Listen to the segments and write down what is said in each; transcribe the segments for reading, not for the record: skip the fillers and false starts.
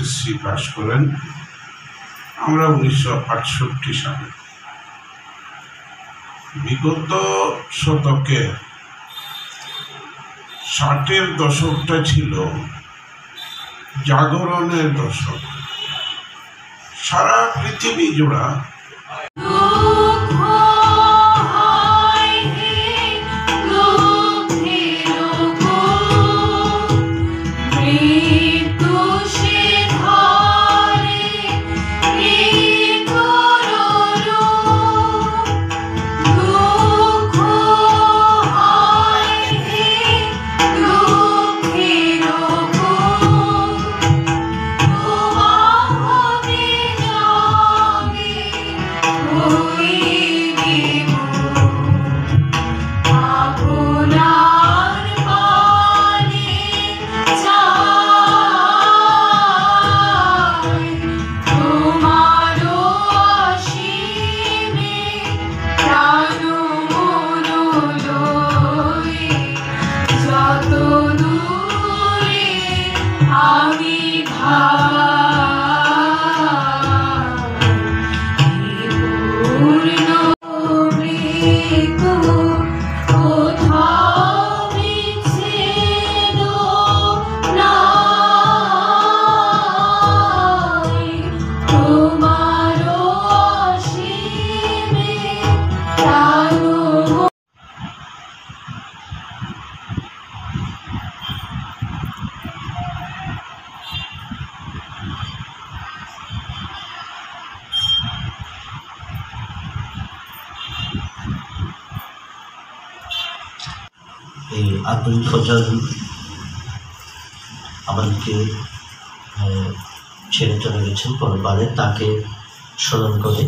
SSC pass করেন আমরা 1968 সালে। বিগত শতকে 60-এর দশকটা ছিল জাগরণের দশক। সারা পৃথিবী জোড়া আবুল ফজল আমাদেরকে ছেড়ে চলে গেছেন পরবারে, তাকে স্মরণ করে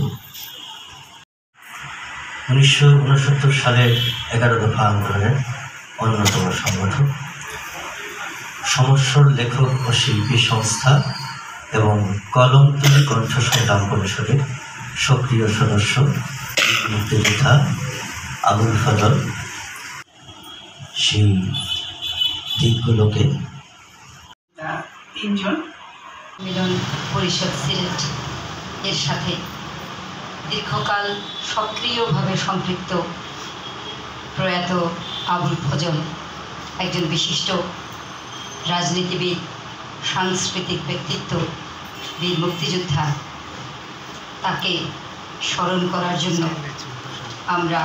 1969 সালের 11 দফা আন্দোলনের অন্যতম সংগঠক, সমস্বর লেখক ও শিল্পী সংস্থা এবং কলমতলী কণ্ঠ সংগ্রাম পরিষদের সক্রিয় সদস্য মুক্তিযোদ্ধা আবুল ফজল সেই দিকগুলোকে তিনজন মিলন পরিষদ সিলেট এর সাথে দীর্ঘকাল সক্রিয়ভাবে সম্পৃক্ত প্রয়াত আবুল ফজল একজন বিশিষ্ট রাজনীতিবিদ, সাংস্কৃতিক ব্যক্তিত্ব, বীর মুক্তিযোদ্ধা। তাকে স্মরণ করার জন্য আমরা